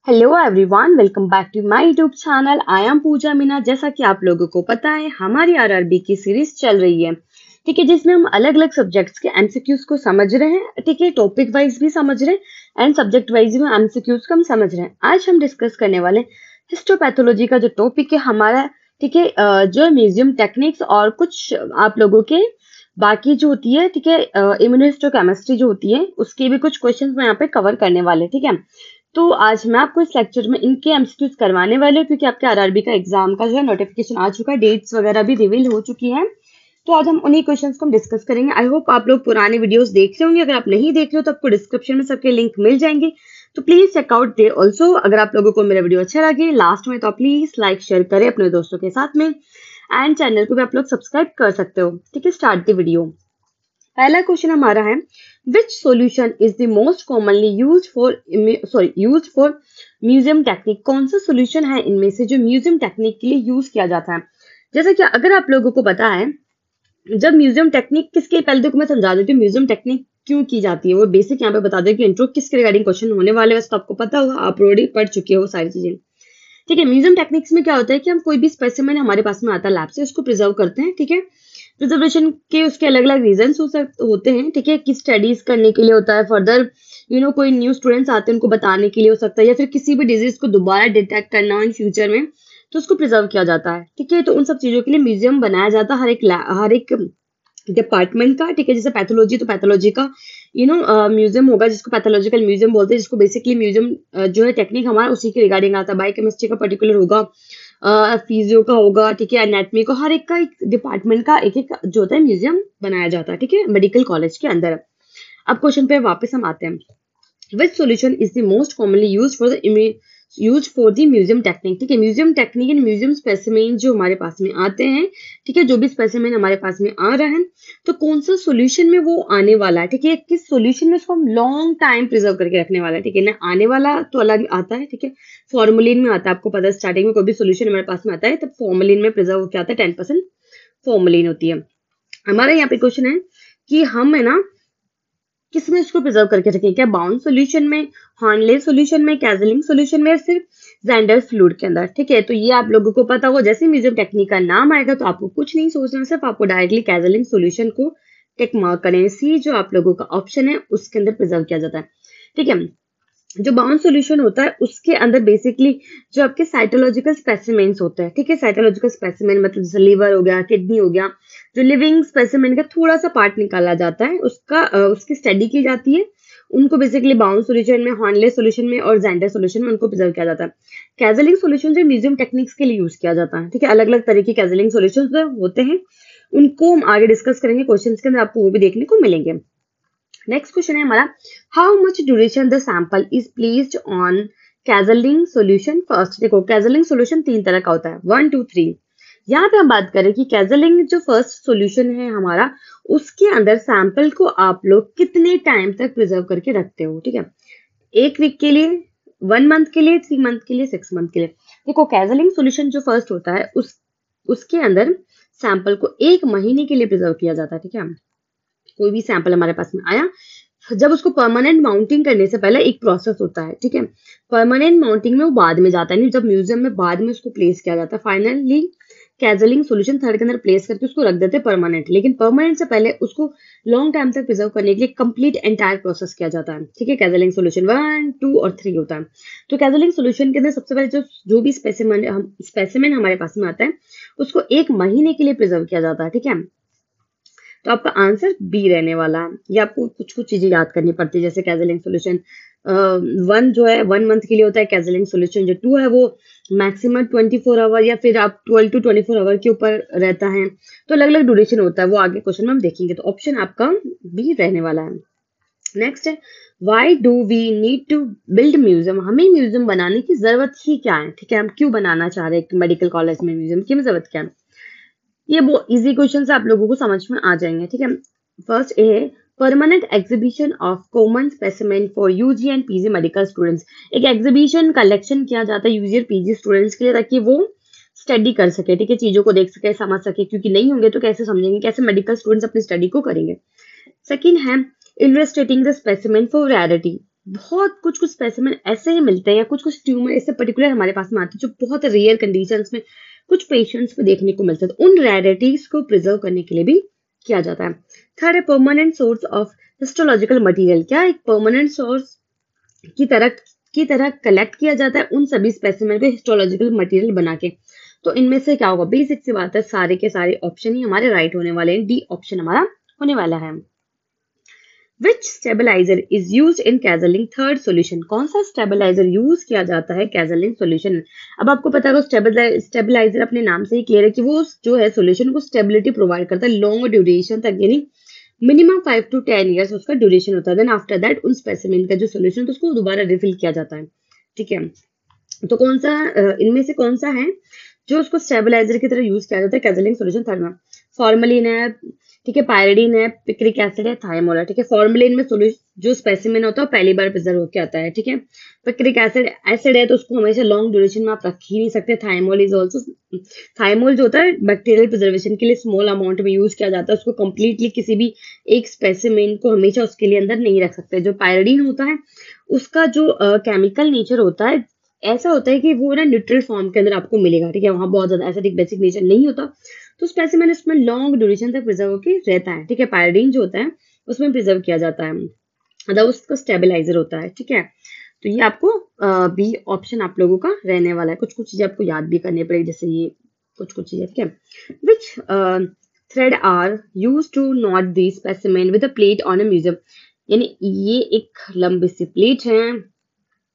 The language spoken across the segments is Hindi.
Hello everyone, welcome back to my YouTube channel. I am Pooja Meena. जैसा कि आप लोगों को पता है, हमारी आरआरबी की सीरीज चल रही है, ठीक है, जिसमें हम अलग अलग सब्जेक्ट्स के एमसीक्यूज को समझ रहे हैं, ठीक है, टॉपिक वाइज भी समझ रहे हैं एंड सब्जेक्ट वाइज भी एमसीक्यूज को हम समझ रहे हैं। आज हम डिस्कस करने वाले हिस्टोपैथोलॉजी का जो टॉपिक है हमारा, ठीक है, जो म्यूजियम टेक्निक्स और कुछ आप लोगों के बाकी जो होती है, ठीक है, इम्यूनोहिस्टोकेमिस्ट्री जो होती है उसके भी कुछ क्वेश्चंस मैं यहाँ पे कवर करने वाले, ठीक है। तो आज मैं आपको इस लेक्चर में इनके एमसीक्यूज करवाने वाले हूँ, क्योंकि आपके आरआरबी का एग्जाम का जो है नोटिफिकेशन आ चुका है, डेट्स वगैरह भी रिवील हो चुकी हैं। तो आज हम उन्हीं क्वेश्चंस को हम डिस्कस करेंगे। आई होप आप लोग पुराने वीडियोस देख रहे होंगे। अगर आप नहीं देख रहे हो तो आपको डिस्क्रिप्शन में सबके लिंक मिल जाएंगे, तो प्लीज चेकआउट दे ऑल्सो। अगर आप लोगों को मेरा वीडियो अच्छा लगे लास्ट में, तो आप प्लीज लाइक शेयर करें अपने दोस्तों के साथ में, एंड चैनल को भी आप लोग सब्सक्राइब कर सकते हो, ठीक है। Start the video. पहला क्वेश्चन हमारा है, which solution is the most commonly used for museum technique. कौन सा सॉल्यूशन है इनमें से जो म्यूजियम टेक्निक के लिए यूज किया जाता है। जैसे कि अगर आप लोगों को पता है, जब म्यूजियम टेक्निक किसके, पहले तो मैं समझा देती हूँ म्यूजियम टेक्निक क्यों की जाती है। वो बेसिक यहाँ पे बता दे कि इंट्रो किसके रिगार्डिंग क्वेश्चन होने वाले हैं, वैसे तो आपको पता होगा, आप ऑलरेडी पढ़ चुके हो सारी चीजें, ठीक है। म्यूजियम टेक्निक्स में क्या होता है कि हम कोई भी स्पेसिमेन हमारे पास में आता है लैब से, उसको प्रिजर्व करते हैं, ठीक है। प्रिजर्वेशन के उसके अलग अलग रीजन होते हैं, ठीक है। कि स्टडीज करने के लिए होता है, फर्दर कोई न्यू स्टूडेंट्स आते हैं उनको बताने के लिए हो सकता है, या फिर किसी भी डिजीज को दोबारा डिटेक्ट करना हो इन फ्यूचर में, तो उसको प्रिजर्व किया जाता है, ठीक है। तो उन सब चीजों के लिए म्यूजियम बनाया जाता है, हर एक डिपार्टमेंट का, ठीक है। जैसे पैथोलॉजी, तो पैथोलॉजी का म्यूजियम होगा जिसको पैथोलॉजिकल म्यूजियम बोलते हैं, जिसको बेसिकली म्यूजियम जो है टेक्निक हमारा उसी के रिगार्डिंग आता है। बायोकेमिस्ट्री का पर्टिकुलर होगा, फिजियो का होगा, ठीक है, एनाटॉमी का, हर एक का, एक डिपार्टमेंट का एक एक जो होता है म्यूजियम बनाया जाता है, ठीक है, मेडिकल कॉलेज के अंदर। अब क्वेश्चन पे वापस हम आते हैं। Which solution is the most commonly used for the museum technique, ठीक है। Museum technique and museum specimen जो हमारे पास में आते हैं, ठीक है, जो भी स्पेसिमेन हमारे पास में आ रहा है, तो कौन सा सॉल्यूशन में वो आने वाला है, ठीक है, किस सॉल्यूशन में उसको हम लॉन्ग टाइम प्रिजर्व करके रखने वाला है, ठीक है ना। आने वाला तो अलग आता है, ठीक है, फॉर्मुलिन में आता है, आपको पता है स्टार्टिंग में कोई भी सॉल्यूशन हमारे पास में आता है तब फॉर्मुलिन में प्रिजर्व क्या आता है, 10% फॉर्मुलिन होती है। हमारा यहाँ पे क्वेश्चन है कि हम है ना किस में इसको प्रिजर्व करके रखें, क्या बाउंड सॉल्यूशन में, हॉर्नले सॉल्यूशन में, कैजलिंग सॉल्यूशन में, या सिर्फ जेंडर फ्लूइड के अंदर, ठीक है। तो ये आप लोगों को पता होगा, जैसे म्यूजियम टेक्निक का नाम आएगा तो आपको कुछ नहीं सोचना, सिर्फ आपको डायरेक्टली कैजलिंग सॉल्यूशन को टिक मार्क करें। सी जो आप लोगों का ऑप्शन है उसके अंदर प्रिजर्व किया जाता है, ठीक है। जो बाउंड सॉल्यूशन होता है उसके अंदर बेसिकली जो आपके साइटोलॉजिकल स्पेसिमेंस होते हैं, ठीक है। साइटोलॉजिकल स्पेसिमेन मतलब जैसे लीवर हो गया, किडनी हो गया, जो लिविंग स्पेसिमेन का थोड़ा सा पार्ट निकाला जाता है, उसकी स्टडी की जाती है। उनको बेसिकली बाउंड सॉल्यूशन में, हॉर्नले सॉल्यूशन में और जेंडर सॉल्यूशन में उनको प्रिजर्व किया जाता है। कैजलिंग सॉल्यूशन जो म्यूजियम टेक्निक्स के लिए यूज किया जाता है, ठीक है। अलग अलग तरह के कैजलिंग सॉल्यूशन होते हैं, उनको हम आगे डिस्कस करेंगे, क्वेश्चन के अंदर आपको वो भी देखने को मिलेंगे। नेक्स्ट क्वेश्चन है हमारा, how much duration the sample is placed on Kaiserling solution first. देखो कैजलिंग सॉल्यूशन तीन तरह का होता है, 1 2 3। यहाँ पे हम बात करें कि कैजलिंग जो फर्स्ट सॉल्यूशन है हमारा, उसके अंदर सैंपल को आप लोग कितने टाइम तक प्रिजर्व करके रखते हो, ठीक है। 1 वीक के लिए, 1 मंथ के लिए, 3 मंथ के लिए, 6 मंथ के लिए। देखो कैजलिंग सॉल्यूशन जो फर्स्ट होता है उसके अंदर सैंपल को 1 महीने के लिए प्रिजर्व किया जाता है, ठीक है। कोई भी सैंपल हमारे पास में आया, जब उसको परमानेंट माउंटिंग करने से पहले एक प्रोसेस होता है, ठीक है। परमानेंट माउंटिंग में वो बाद में जाता है, नहीं, जब म्यूजियम में बाद में उसको प्लेस किया जाता है। फाइनली कैजलिंग सॉल्यूशन थर्ड के अंदर प्लेस करके उसको रख देते हैं परमानेंट, लेकिन परमानेंट से पहले उसको लॉन्ग टाइम तक प्रिजर्व करने के लिए कंप्लीट एंटायर प्रोसेस किया जाता है, ठीक है। कैजलिंग सॉल्यूशन 1 2 और 3 होता है। तो कैजलिंग सॉल्यूशन के अंदर सबसे पहले जो भी स्पेसिमेन हमारे पास में आता है उसको 1 महीने के लिए प्रिजर्व किया जाता है, ठीक है। तो आपका आंसर बी रहने वाला है। ये आपको कुछ कुछ चीजें याद करनी पड़ती है, जैसे कैजलिंग सॉल्यूशन 1 जो है 1 मंथ के लिए होता है। कैजलिंग सॉल्यूशन जो 2 है वो मैक्सिमम 24 आवर या फिर आप 12 to 24 आवर के ऊपर रहता है। तो अलग अलग ड्यूरेशन होता है, वो आगे क्वेश्चन में हम देखेंगे। तो ऑप्शन आपका बी रहने वाला है। नेक्स्ट है, why do we need to build museum. हमें म्यूजियम बनाने की जरूरत ही क्या है, ठीक है। हम क्यों बनाना चाह रहे हैं मेडिकल कॉलेज में म्यूजियम की जरूरत क्या है। ये वो इजी क्वेश्चन आप लोगों को समझ में आ जाएंगे, ठीक है। फर्स्ट ए है, permanent exhibition of common specimen for UG and PG medical students. एक एग्जीबिशन कलेक्शन किया जाता है यूजी और पीजी स्टूडेंट्स के लिए, ताकि वो स्टडी कर सके, ठीक है, चीजों को देख सके, समझ सके, क्योंकि नहीं होंगे तो कैसे समझेंगे, कैसे मेडिकल स्टूडेंट्स अपनी स्टडी को करेंगे। सेकेंड है, illustrating the specimen for rarity. बहुत कुछ कुछ स्पेसिमेन ऐसे ही मिलते हैं या कुछ कुछ ट्यूमर ऐसे पर्टिकुलर हमारे पास में आते हैं जो बहुत रेयर कंडीशंस में कुछ पेशेंट्स में देखने को मिलते हैं, तो उन रेयरिटीज को प्रिजर्व करने के लिए भी किया जाता है। थर्ड है permanent source of histological material. क्या एक परमानेंट सोर्स की तरह कलेक्ट किया जाता है उन सभी स्पेसिमेन को हिस्टोलॉजिकल मटेरियल बना के। तो इनमें से क्या होगा, बेसिक सी बात है, सारे के सारे ऑप्शन ही हमारे राइट होने वाले हैं, डी ऑप्शन हमारा होने वाला है। Which stabilizer is used in Casaling third solution? कौन सा स्टेबलाइजर यूज किया जाता है Casaling solution? अब आपको पता है स्टेबलाइजर अपने नाम से ही क्लियर है कि वो जो है सोल्यूशन को स्टेबिलिटी प्रोवाइड करता है लॉन्ग ड्यूरेशन तक, यानी मिनिमम 5 to 10 ईयर्स उसका ड्यूरेशन होता है। देन आफ्टर दैट उन स्पेसिमेन का जो सोल्यूशन तो उसको दोबारा रिफिल किया जाता है। ठीक है, तो कौन सा इनमें से कौन सा है जो उसको स्टेबलाइजर की तरह यूज किया जाता है Casaling solution थर्ड में? फॉर्मलिन है, ठीक है, पायरिडीन है, पिक्रिक एसिड है, थाइमोल है। ठीक है, फॉर्मलिन में जो स्पेसिमेन होता है पहली बार प्रिजर्व होकर आता है। ठीक है, पिक्रिक एसिड है तो उसको हमेशा लॉन्ग ड्यूरेशन में आप रख ही नहीं सकते। थाइमोल इज ऑल्सो, थाइमोल जो होता है बैक्टीरियल प्रिजर्वेशन के लिए स्मॉल अमाउंट में यूज किया जाता है, उसको कंप्लीटली किसी भी एक स्पेसिमेन को हमेशा उसके लिए अंदर नहीं रख सकते। जो पायरिडीन होता है उसका जो केमिकल नेचर होता है ऐसा होता है कि वो ना न्यूट्रल फॉर्म के अंदर आपको मिलेगा। ठीक है, वहां बहुत ज्यादा एसिडिक बेसिक नेचर नहीं होता, तो स्पेसिमेन इसमें लॉन्ग ड्यूरेशन तक प्रिजर्व होकर रहता है। ठीक है, पायरिडीन जो होता है उसमें प्रिजर्व किया जाता है, मतलब उसका स्टेबलाइजर होता है। ठीक है, तो ये आपको बी ऑप्शन आप लोगों का रहने वाला है। कुछ कुछ चीजें आपको याद भी करनी पड़ेगी, जैसे ये कुछ कुछ चीजें। ठीक है, which thread are use to knot the specimen with a plate on a museum. यानी ये एक लंबी सी प्लेट है,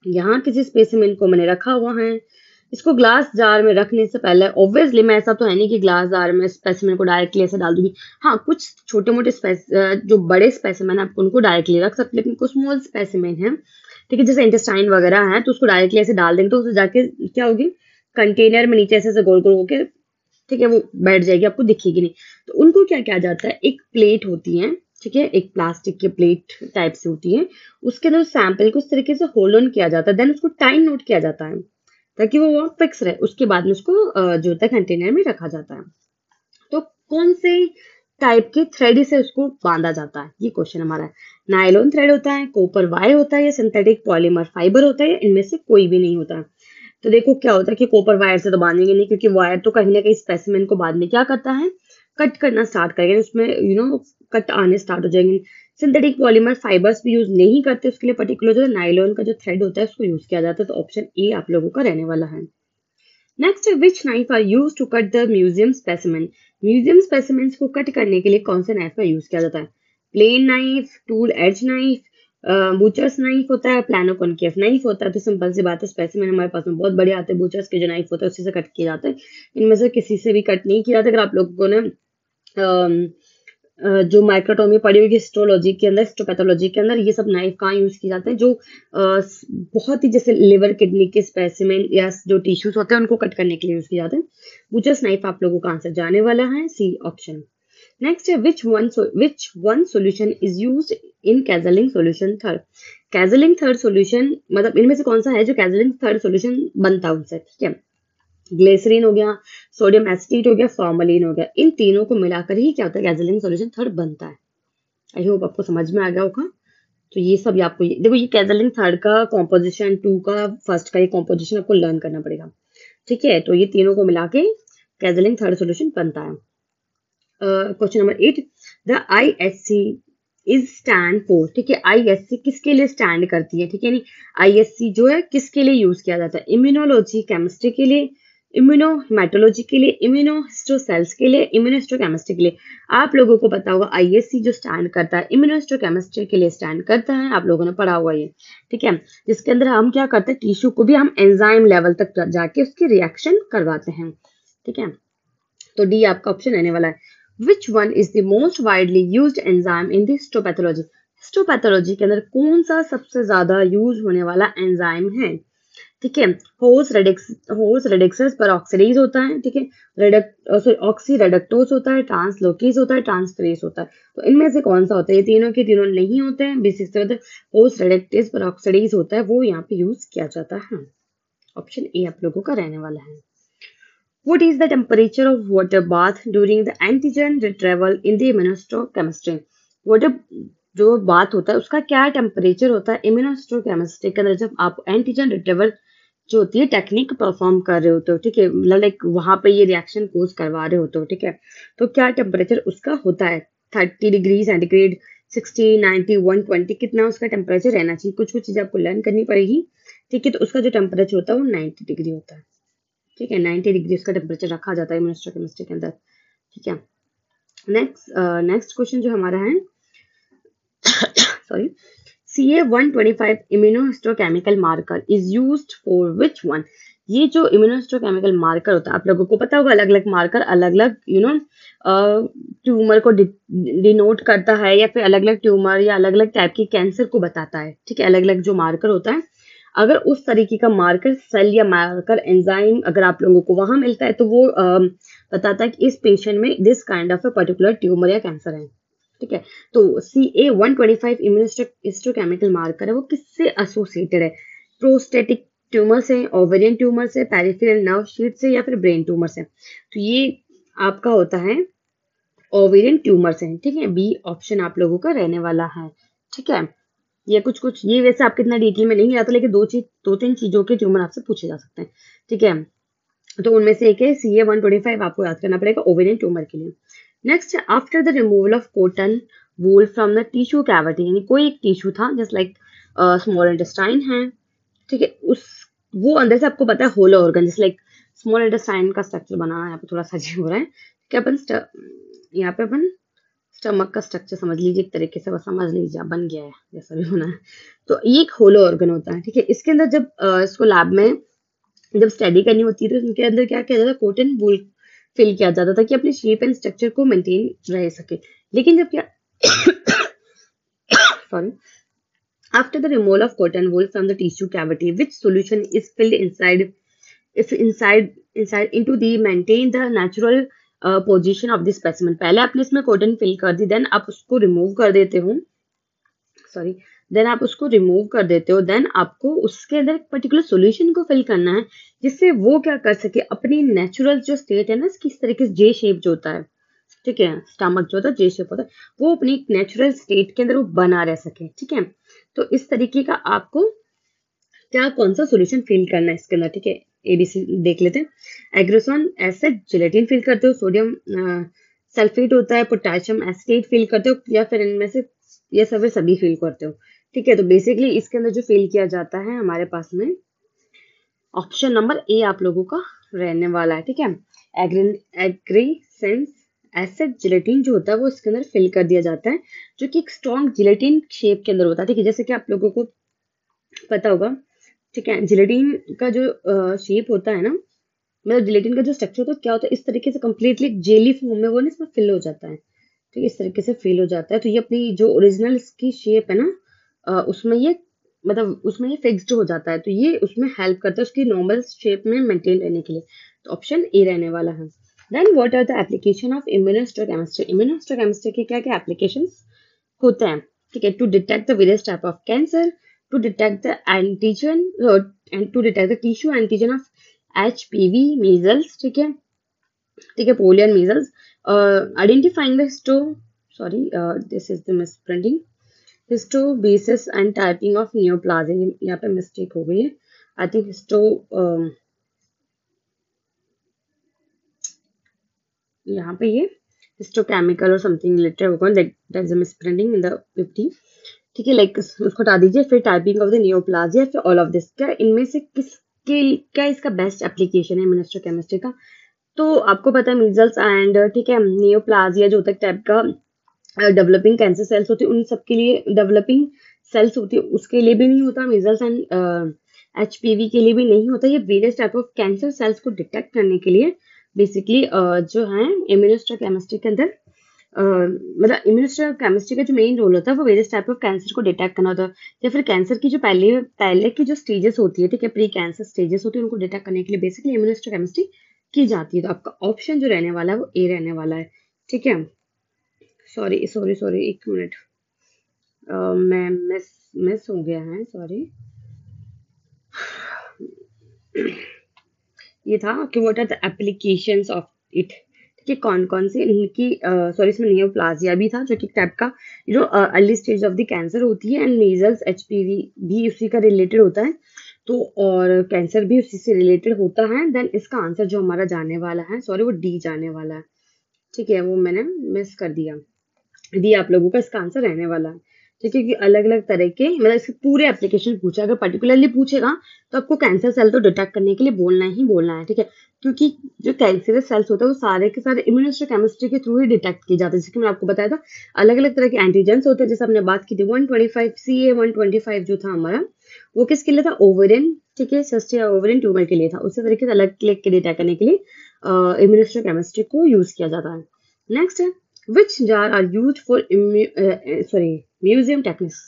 यहाँ किसी स्पेसिमेन को मैंने रखा हुआ है, इसको ग्लास जार में रखने से पहले ऑब्वियसली मैं ऐसा तो है नहीं कि ग्लास जार में स्पेसिमेन को डायरेक्टली ऐसे डाल दूंगी। हाँ, कुछ छोटे मोटे जो बड़े स्पेसिमेन है आप उनको डायरेक्टली रख सकते, लेकिन कुछ स्मॉल स्पेसिमेन है, ठीक है, जैसे इंटेस्टाइन वगैरह है, तो उसको डायरेक्टली ऐसे डाल देंगे तो उससे जाके क्या होगी, कंटेनर में नीचे ऐसे गोल गोल होके, ठीक है, वो बैठ जाएगी, आपको दिखेगी नहीं। तो उनको क्या किया जाता है, एक प्लेट होती है, ठीक है, एक प्लास्टिक की प्लेट टाइप से होती है, उसके अंदर सैंपल को इस तरीके से होल्ड ऑन किया जाता है, देन उसको टाइम नोट किया जाता है ताकि वो फिक्स रहे। उसके बाद में उसको जो होता है कंटेनर में रखा जाता है। तो कौन से टाइप के थ्रेड से उसको बांधा जाता है, ये क्वेश्चन हमारा है। नायलॉन थ्रेड होता है, कॉपर वायर होता है, या सिंथेटिक पॉलीमर फाइबर होता है, या इनमें से कोई भी नहीं होता है। तो देखो क्या होता है कि कॉपर वायर से तो बांधेंगे नहीं, क्योंकि वायर तो कहीं ना कहीं स्पेसिमेन को बाद में क्या करता है, कट करना स्टार्ट करेगा, उसमें कट आने स्टार्ट हो जाएंगे। सिंथेटिक पॉलीमर फाइबर्स भी यूज नहीं करते, उसके लिए पर्टिकुलर जो नायलॉन का जो थ्रेड होता है उसको यूज किया जाता है। तो ऑप्शन ए आप लोगों का रहने वाला है। Next, which knife are use to cut the museum specimen. Museum specimens को कट करने के लिए कौन से नाइफ का यूज किया जाता है? Plain knife, tool edge knife, butcher's knife होता है, प्लानो कॉनकेव नाइफ होता है। तो सिंपल सी बात है, स्पेसिमेन हमारे पास में बहुत बड़े आते हैं, बूचर्स के जो नाइफ होता है उसी से कट किए जाते हैं। इनमें से किसी से भी कट नहीं किया जाता। अगर आप लोगों ने जो माइक्रोटोमी पढ़ी हुई हिस्टोलॉजी के अंदर, हिस्टोपैथोलॉजी के अंदर, ये सब नाइफ कहाँ यूज किए जाते हैं, जो बहुत ही जैसे लिवर किडनी के स्पेसिमेन या जो टिश्यूज होते हैं उनको कट करने के लिए यूज किए जाते हैं। बूचर्स नाइफ आप लोगों का आंसर जाने वाला है, सी ऑप्शन। नेक्स्ट है which one solution is used in Casaling solution third. Casaling third solution मतलब इनमें से कौन सा है जो Casaling थर्ड सॉल्यूशन बनता है उनसे? ठीक है, ग्लिसरीन हो गया, सोडियम एसिटेट हो गया, फॉर्मलिन हो गया, इन तीनों को मिलाकर ही क्या होता है Casaling सॉल्यूशन थर्ड बनता है। आई होप आपको समझ में आ गया होगा। तो ये सब आपको देखो, ये Casaling थर्ड का कॉम्पोजिशन, 2 का फर्स्ट का ये कॉम्पोजिशन आपको लर्न करना पड़ेगा। ठीक है, तो ये तीनों को मिला के Casaling थर्ड सॉल्यूशन बनता है। Question number 8, the ISC is stand for. ठीक है, ISC किसके लिए स्टैंड करती है? ठीक है, नहीं ISC जो है किसके लिए यूज किया जाता है? इम्यूनोलॉजी केमिस्ट्री के लिए, इम्यूनोहेमेटोलॉजी के लिए, इम्यूनोहिस्टोसेल्स के लिए, इम्यूनोहिस्टोकेमिस्ट्री के लिए। आप लोगों को पता होगा ISC जो स्टैंड करता है इम्यूनोहिस्टोकेमिस्ट्री के लिए स्टैंड करता है, आप लोगों ने पढ़ा हुआ ये। ठीक है, जिसके अंदर हम क्या करते हैं, टिश्यू को भी हम एंजाइम लेवल तक जाके उसकी रिएक्शन करवाते हैं। ठीक है, तो डी आपका ऑप्शन रहने वाला है। Which one is the most widely used enzyme in the histopathology? Histopathology के अंदर कौन सा सबसे ज्यादा यूज होने वाला एंजाइम है? ठीक है, होस रेडिक्सस पेरोक्सिडेज होता है, ठीक है, ऑक्सी रेडक्टोज होता है, ट्रांसलोकेज होता है, ट्रांसफरेज होता है। तो इनमें से कौन सा होता है? ये तीनों के तीनों नहीं होते हैं, बेसिक से होते हैं। होस रेडिक्टेज पेरोक्सिडेज होता है, वो यहाँ पे यूज किया जाता है। ऑप्शन ए आप लोगों का रहने वाला है। What is the temperature of water bath during the antigen retrieval in the immunohistochemistry? Water जो बात होता है उसका क्या टेम्परेचर होता है इम्यूनोहिस्टोकेमिस्ट्री के अंदर, जब आप एंटीजन रिट्रीवल जो होती है टेक्निक परफॉर्म कर रहे होते हो, ठीक है, मतलब लाइक वहां पे ये रिएक्शन कोज करवा रहे होते हो, ठीक है, तो क्या टेम्परेचर उसका होता है 30 डिग्री सेंटीग्रेड, 60, 90, 120, कितना उसका टेम्परेचर रहना चाहिए, कुछ कुछ चीजें आपको लर्न करनी पड़ेगी, ठीक है, तो उसका जो टेम्परेचर होता है वो 90 डिग्री होता है, ठीक है, 90 डिग्री उसका टेम्परेचर रखा जाता है इम्यूनोहिस्टोकेमिस्ट्री के अंदर, ठीक है। नेक्स्ट क्वेश्चन जो हमारा है, sorry, CA-125 immunohistochemical marker is used for which one? ये जो इम्यूनोहिस्टोकेमिकल मार्कर होता है, आप लोगों को पता होगा, अलग अलग मार्कर अलग अलग ट्यूमर को डिनोट करता है, या फिर अलग अलग ट्यूमर या अलग अलग टाइप की कैंसर को बताता है, ठीक है, अलग अलग जो मार्कर होता है, अगर उस तरीके का मार्कर सेल या मार्कर एंजाइम अगर आप लोगों को वहां मिलता है तो वो बताता है कि इस पेशेंट में this kind of a particular tumour या कैंसर है, ठीक है। तो CA-125 इम्यूनोहिस्टोकेमिकल मार्कर है, वो किससे एसोसिएटेड है, प्रोस्टेटिक ट्यूमर से, ओवेरियन ट्यूमर से, पेरिफेरल नर्व शीट से, या फिर ब्रेन ट्यूमर से, तो ये आपका होता है ओवेरियन ट्यूमर से, ठीक है, बी ऑप्शन आप लोगों का रहने वाला है, ठीक है। ये कुछ कुछ ये वैसे आपके इतना डिटेल में नहीं आता, लेकिन दो तीन चीजों के ट्यूमर आपसे पूछे जा सकते हैं, ठीक है, तो उनमें से एक है CA-125, आपको याद करना पड़ेगा ओवेरियन ट्यूमर के लिए। Next, after the removal of cotton wool from the tissue cavity, यानी कोई एक टिश्यू था जस्ट लाइक स्मॉल इंटेस्टाइन है, ठीक है, उस वो अंदर से आपको पता है hollow organ, just like small intestine का स्ट्रक्चर बना है, यहाँ पे थोड़ा सा अजीब हो रहा है, कि यहाँ पे अपन स्टमक का स्ट्रक्चर समझ लीजिए, एक तरीके से बस समझ लीजिए, बन गया है जैसा भी होना है, तो ये एक होलो ऑर्गन होता है, ठीक है, इसके अंदर जब इसको लैब में जब स्टडी करनी होती है तो उनके अंदर क्या किया जाता है, कॉटन वूल फिल किया जाता था कि अपने शेप एंड स्ट्रक्चर को मेंटेन रह सके, लेकिन जब क्या sorry, after the removal of cotton wool from the tissue cavity, which solution is filled inside into the maintain the natural position of the specimen, पहले आपने इसमें कॉटन फिल कर दी, देन आप उसको रिमूव कर देते हो, सॉरी, देन आप उसको रिमूव कर देते हो, देन आपको उसके अंदर एक पर्टिकुलर सॉल्यूशन को फिल करना है, जिससे वो क्या कर सके, अपनी नेचुरल जो स्टेट है ना, किस तरीके से जे शेप जो होता है, ठीक है, स्टमक जो होता है जे शेप होता है, वो अपनी नेचुरल स्टेट के अंदर वो बना रह सके, ठीक है, तो इस तरीके का आपको क्या कौन सा सॉल्यूशन फिल करना है इसके अंदर, ठीक है, एबीसी देख लेते हैं। एग्रोसोन एसिड जिलेटिन फिल करते हो, सोडियम सल्फेट होता है, पोटेशियम एसिटेट फिल करते हो, या फिर इनमें से ये सभी फिल करते हो, ठीक है, तो बेसिकली इसके अंदर जो फिल किया जाता है हमारे पास में ऑप्शन नंबर ए आप लोगों का रहने वाला है, ठीक है, एग्रीसेंस एसिड जिलेटिन जो होता है वो इसके अंदर फिल कर दिया जाता है, जो कि एक स्ट्रॉन्ग जिलेटिन शेप के अंदर होता है, ठीक है, जैसे कि आप लोगों को पता होगा, ठीक है, जिलेटिन का जो शेप होता है ना, मतलब जिलेटिन का जो स्ट्रक्चर होता है क्या होता है, इस तरीके से कंप्लीटली जेली फॉर्म में वो ना इसमें फिल हो जाता है, ठीक है, इस तरीके से फिल हो जाता है, तो ये अपनी जो ओरिजिनल इसकी शेप है ना, उसमें ये मतलब उसमें ये फिक्स्ड हो जाता है, तो ये उसमें हेल्प करता है उसकी नॉर्मल शेप में मेंटेन रहने के लिए, तो ऑप्शन ए रहने वाला है। Then what are the application of immunohistochemistry, immunohistochemistry के क्या क्या एप्लीकेशंस होते हैं, ठीक है, to detect the various type of cancer, to detect the antigen and to detect the tissue antigen of HPV measles, ठीक है, ठीक है, polio and measles, identifying the sorry this is the misprinting, histobasis and typing of neoplasm, यहाँ पे मिस्टेक हो गई है, आई थिंक यहाँ पे ये हिस्टोकेमिकल और समथिंग रिलेटेड होगा, that is a misprinting in the 50, ठीक है, लाइक उसको हटा दीजिए, फिर टाइपिंग ऑफ द नियोप्लाजिया, फिर ऑल ऑफ दिस, क्या इनमें से किसके क्या इसका बेस्ट एप्लीकेशन है इम्यूनोहिस्टोकेमिस्ट्री का, तो आपको पता है मीजल्स एंड, ठीक है, नियोप्लाजिया जो होता है टाइप का डेवलपिंग कैंसर सेल्स होती है, उन सबके लिए डेवलपिंग सेल्स होती है, उसके लिए भी नहीं होता, मीजल्स एंड HPV के लिए भी नहीं होता, ये various type of cancer cells को डिटेक्ट करने के लिए बेसिकली जो है इम्यूनोहिस्टोकेमिस्ट्री के अंदर मतलब इम्यूनोहिस्टोकेमिस्ट्री का जो मेन रोल होता है वो वेरियस टाइप ऑफ कैंसर को डिटेक्ट करना होता है, या फिर कैंसर की जो पहले की जो स्टेजेस होती है, ठीक है, प्री कैंसर स्टेजेस होती है, उनको डिटेक्ट करने के लिए बेसिकली इम्यूनोहिस्टोकेमिस्ट्री की जाती है, तो आपका ऑप्शन जो रहने वाला है वो ए रहने वाला है, ठीक है, सॉरी सॉरी सॉरी एक मिनट, मैं मिस हो गया है, सॉरी, ये था कि what are the applications of it, कि कौन कौन सी इनकी सॉरी इसमें नियोप्लाजिया भी था जो कि टाइप का early stage of the cancer होती है, एंड मीजल्स एचपीवी भी उसी का रिलेटेड होता है, तो और कैंसर भी उसी से रिलेटेड होता है। देन इसका आंसर जो हमारा जाने वाला है, सॉरी वो डी जाने वाला है, ठीक है, वो मैंने मिस कर दिया। डी आप लोगों का इसका आंसर रहने वाला है, ठीक है, कि अलग अलग तरह के मतलब इसके पूरे एप्लीकेशन पूछा, अगर पर्टिकुलरली पूछेगा तो आपको कैंसर सेल तो डिटेक्ट करने के लिए बोलना है, ठीक है, क्योंकि जो कैंसरस सेल्स होता है वो सारे के सारे इम्यूनोहिस्टोकेमिस्ट्री के थ्रू ही डिटेक्ट किए जाते हैं, जैसे कि मैंने आपको बताया था अलग अलग तरह के एंटीजेंस होते हैं, जैसे हमने बात की थी 125 CA-125 जो था हमारा, वो किसके लिए था, ओवेरियन, ठीक है, सिस्ट या ओवेरियन ट्यूमर के लिए था। उसी तरीके से अलग अलग के डिटेक्ट करने के लिए इम्यूनोहिस्टोकेमिस्ट्री को यूज किया जाता है। नेक्स्ट है which jar are used for museum techniques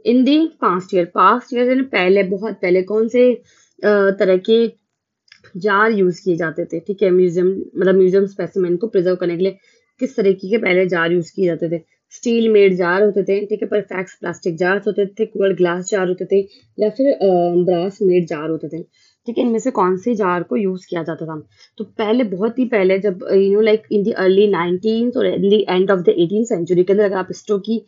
in the past year? Past year यानी पहले, बहुत पहले कौन से तरह के जार यूज किए जाते थे, ठीक है, म्यूजियम मतलब म्यूजियम स्पेसिमेन को प्रिजर्व करने के लिए किस तरीके के पहले जार यूज किए जाते थे? स्टील मेड जार होते थे, ठीक है, परफेक्ट प्लास्टिक जार होते थे, क्वार्ट्ज ग्लास जार होते थे, या फिर ब्रास मेड जार होते थे, ठीक है, इनमें से कौन से जार को यूज किया जाता था? तो पहले, बहुत ही पहले, जब like in the early 19th और in the end of the 18th century के अंदर, अगर आप हिस्ट्री की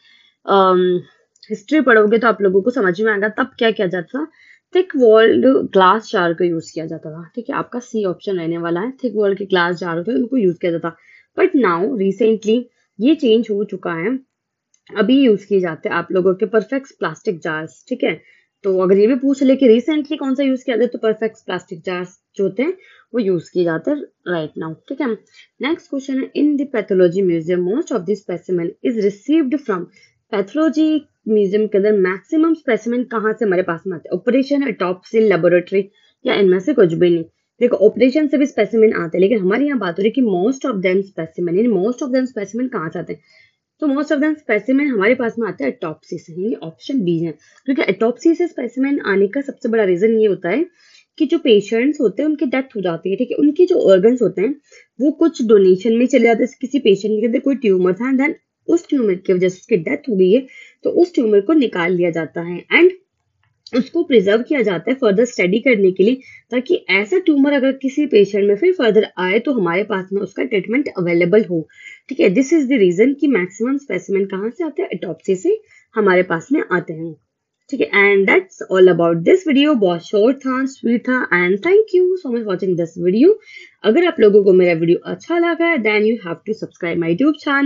हिस्ट्री पढ़ोगे तो आप लोगों को समझ में आएगा तब क्या किया जाता था, थिक वॉल्ड ग्लास जार को यूज किया जाता था, ठीक है, आपका सी ऑप्शन रहने वाला है, थिक वॉल्ड के ग्लास जार होते हैं उनको यूज किया जाता। बट नाउ रिसेंटली ये चेंज हो चुका है, अभी यूज किए जाते हैं आप लोगों के परफेक्ट प्लास्टिक जार्स, ठीक है, तो अगर ये भी पूछ ले कि रिसेंटली कौन सा यूज किया जाए, तो परफेक्ट प्लास्टिक जार्स जो होते हैं वो यूज किए जाते हैं राइट नाउ, ठीक है। नेक्स्ट क्वेश्चन है, in the pathology museum most of the specimen is received from, pathology museum के अंदर मैक्सिमम स्पेसिमेन कहाँ से हमारे पास में आते हैं? ऑपरेशन, ऑटोप्सी, लेबोरेटरी, या इनमें से कुछ भी नहीं? देखो ऑपरेशन से भी स्पेसिमेन आते हैं, लेकिन हमारी यहाँ बात हो रही है कि मोस्ट ऑफ देम स्पेसिमेन, यानी मोस्ट ऑफ देम स्पेसिमेन कहाँ से आते हैं? तो मोस्ट ऑफ देम स्पेसिमेन हमारे पास में आते हैं ऑटोप्सी से, यानी ऑप्शन बी है, क्योंकि ऑटोप्सी से स्पेसिमेन आने का सबसे बड़ा रीजन ये होता है कि जो पेशेंट्स होते हैं उनकी डेथ हो जाती है, ठीक है, उनके जो ऑर्गन्स होते हैं वो कुछ डोनेशन में चले जाते हैं, किसी पेशेंट के अंदर कोई ट्यूमर था एंड देन उस ट्यूमर की वजह से उसकी डेथ हो गई है, तो उस ट्यूमर को निकाल लिया जाता है एंड उसको प्रिजर्व किया जाता है फर्दर स्टडी करने के लिए, ताकि ऐसा ट्यूमर अगर किसी पेशेंट में फिर फर्दर आए तो हमारे पास में उसका ट्रीटमेंट अवेलेबल हो, ठीक है। दिस इज द रीजन कि मैक्सिमम स्पेसिमेन कहाँ से आते हैं? ऑटोप्सी से हमारे पास में आते हैं, ठीक है। And that's all about this video, बहुत शॉर्ट था, स्वीट था, and thank you so much watching this video. अगर आप लोगों को मेरा वीडियो अच्छा लगा है then you have to subscribe my YouTube channel.